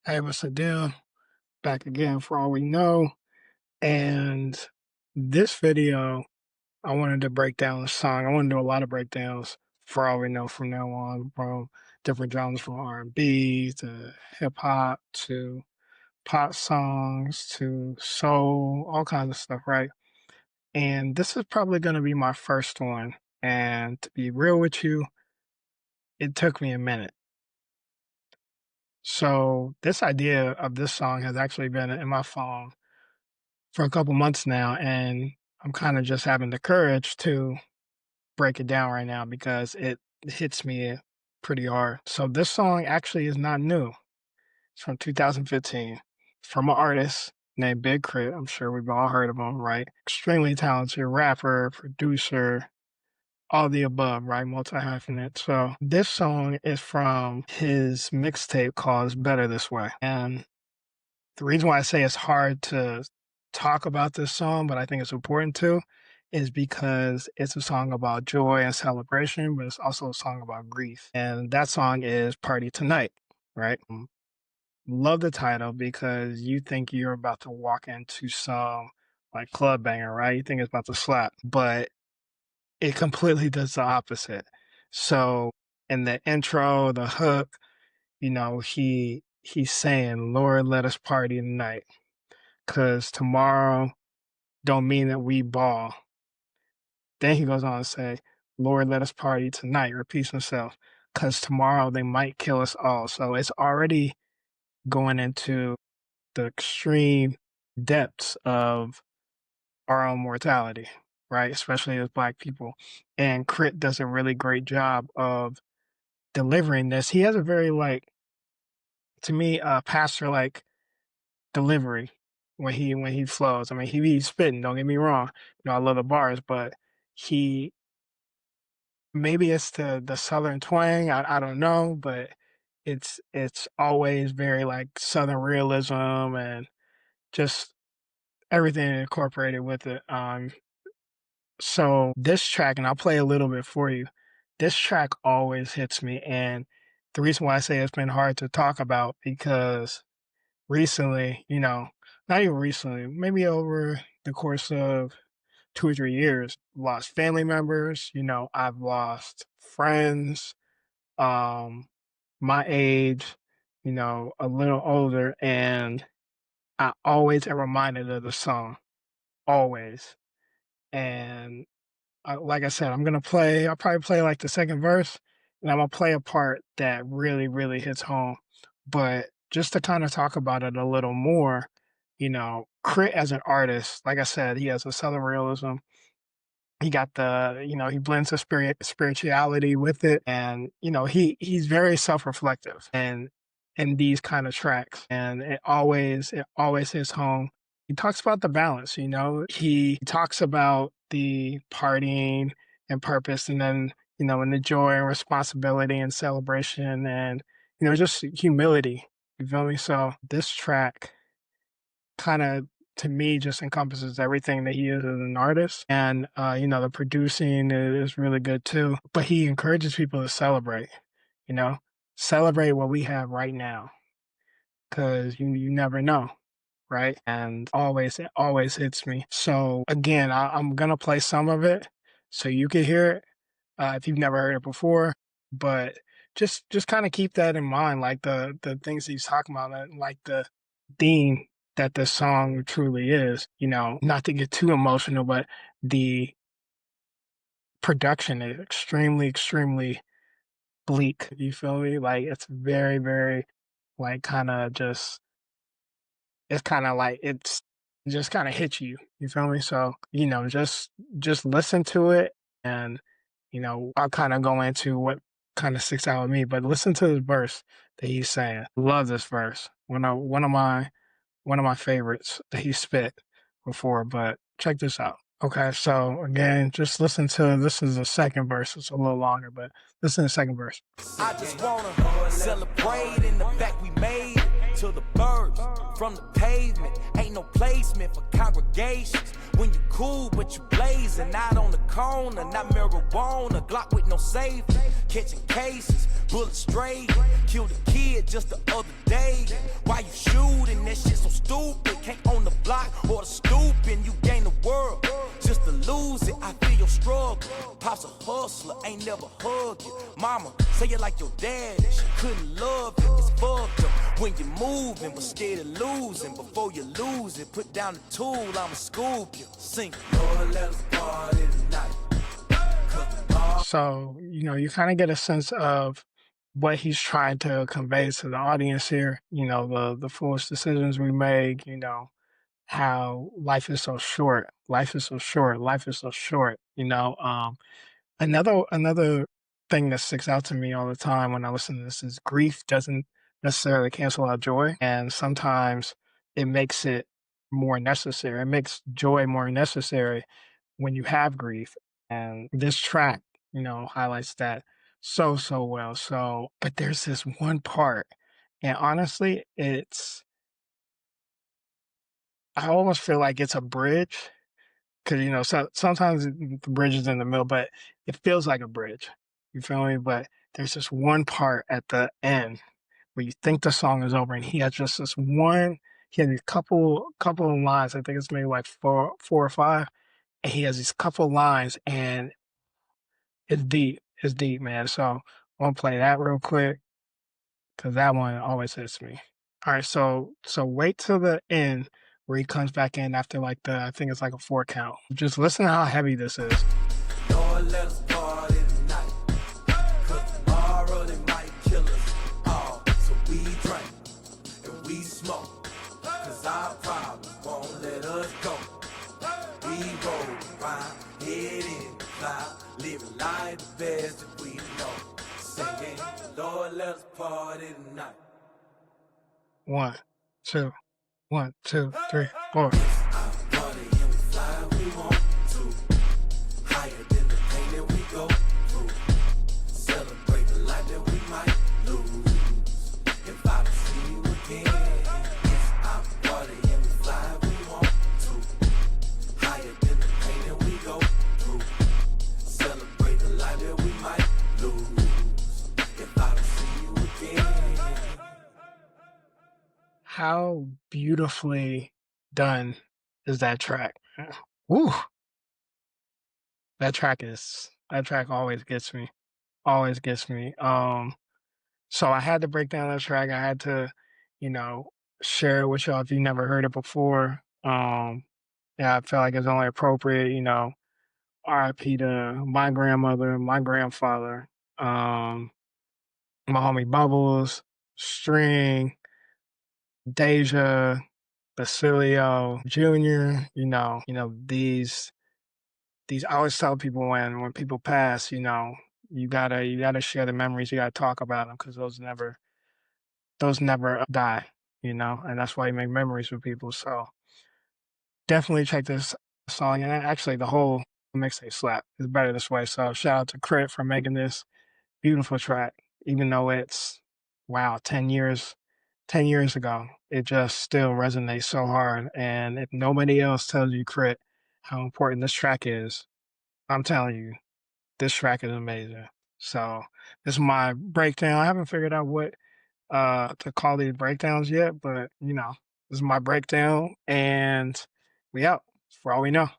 Hey, what's the deal? Back again for all we know. And this video, I wanted to break down the song. I want to do a lot of breakdowns for all we know from now on, from different genres, from R&B to hip hop to pop songs to soul, all kinds of stuff, right? And this is probably going to be my first one. And to be real with you, it took me a minute. So this idea of this song has actually been in my phone for a couple months now, and I'm kind of just having the courage to break it down right now because it hits me pretty hard. So this song actually is not new. It's from 2015. It's from an artist named Big K.R.I.T. I'm sure we've all heard of him, right? Extremely talented rapper, producer, all the above, right? Multi-hyphenate. So this song is from his mixtape called It's Better This Way. And the reason why I say it's hard to talk about this song, but I think it's important to, is because it's a song about joy and celebration, but it's also a song about grief. And that song is Party Tonight, right? Love the title because you think you're about to walk into some like club banger, right? You think it's about to slap, but it completely does the opposite. So in the intro, the hook, he's saying, Lord, let us party tonight. Cause tomorrow don't mean that we ball. Then he goes on to say, Lord, let us party tonight, repeats himself, cause tomorrow they might kill us all. So it's already going into the extreme depths of our own mortality, right? Especially as Black people. And K.R.I.T does a really great job of delivering this. He has a very to me, pastor delivery when he flows. I mean, he's spitting, don't get me wrong. I love the bars, but he maybe it's the southern twang, I don't know, but it's always very southern realism and just everything incorporated with it. So this track, and I'll play a little bit for you. This track always hits me, and the reason why I say it's been hard to talk about because recently, not even recently, maybe over the course of 2 or 3 years, lost family members, I've lost friends, my age, a little older, and I always am reminded of the song, always. And like I said, I'll probably play the second verse, and I'm gonna play a part that really, really hits home. But just to kind of talk about it a little more, K.R.I.T as an artist, like I said, he has a southern realism. He got he blends the spirituality with it, and he's very self-reflective and in these kind of tracks, and it always hits home. He talks about the balance, he talks about the partying and purpose, and then and the joy and responsibility and celebration, and just humility. You feel me? So this track kind of to me just encompasses everything that he is as an artist, and the producing is really good too, but he encourages people to celebrate, you know celebrate what we have right now, because you never know, right? And it always hits me. So again, I'm gonna play some of it so you can hear it, if you've never heard it before, but just kind of keep that in mind, like the things he's talking about, like the theme that this song truly is. Not to get too emotional, but the production is extremely, extremely bleak. You feel me? Like it's very, very kind of just it's kind of it's just kind of hits you. You feel me? So just listen to it, and I'll kind of go into what kind of sticks out with me. But listen to this verse that he's saying. Love this verse. One of my favorites that he spit before. But check this out. Okay, so again, just listen to this is the second verse. It's a little longer, but listen to the second verse. I just wanna celebrate in the fact we made it to the birds from the pavement. Ain't no placement for congregations. When you cool, but you blazing out on the corner, not marijuana, Glock with no safe, catching cases, bullets straight, killed a kid just the other day. Why your daddy. She couldn't love you, it's fucked up. When you're moving, but scared of losing. Before you lose it, put down the tool, I'ma scoop you. Sing, Lord, let us party tonight. So, you kind of get a sense of what he's trying to convey to the audience here, the foolish decisions we make, how life is so short. Life is so short. Life is so short. Another thing that sticks out to me all the time when I listen to this is grief doesn't necessarily cancel out joy, and sometimes it makes it more necessary. It makes joy more necessary when you have grief, and this track, highlights that so well. So, but there's this one part, and honestly, I almost feel like it's a bridge. 'Cause, sometimes the bridge is in the middle, but it feels like a bridge. You feel me? But there's this one part at the end where you think the song is over, and he has just this one he has a couple of lines, I think it's maybe like 4 or 5, and he has these couple lines, and it's deep, man, so I'm gonna play that real quick because that one always hits me. Alright, so wait till the end where he comes back in after, like, I think it's like a 4 count. Just listen to how heavy this is. Lord, let us party tonight. 'Cause tomorrow they might kill us all. So we drink and we smoke. 'Cause our problem won't let us go. We roll around, head in the cloud, living life the best that we know. Singing, Lord, let us party tonight. 1, 2, 1, 2, 3, 4. Party and we fly, we want to. Higher than the pain that we go through. Celebrate the life that we might lose. If I don't see you again, it's our party and we fly, we want to. Higher than the pain that we go through. Celebrate the life that we might lose. If I don't see you again. How beautifully done is that track? Woo! That track always gets me. So I had to break down that track. I had to, you know, share it with y'all if you never heard it before. Yeah, I felt like it's only appropriate, RIP to my grandmother, my grandfather, my homie Bubbles, String, Deja, Basilio Jr., these I always tell people when people pass, you gotta share the memories, you gotta talk about them because those never die, and that's why you make memories with people. So definitely check this song, and actually the whole mixtape slap is better this way. So shout out to K.R.I.T for making this beautiful track, even though it's wow, 10 years ago. It just still resonates so hard. And if nobody else tells you, K.R.I.T, how important this track is, I'm telling you, this track is amazing. So this is my breakdown. I haven't figured out what to call these breakdowns yet, but this is my breakdown, and we out for all we know.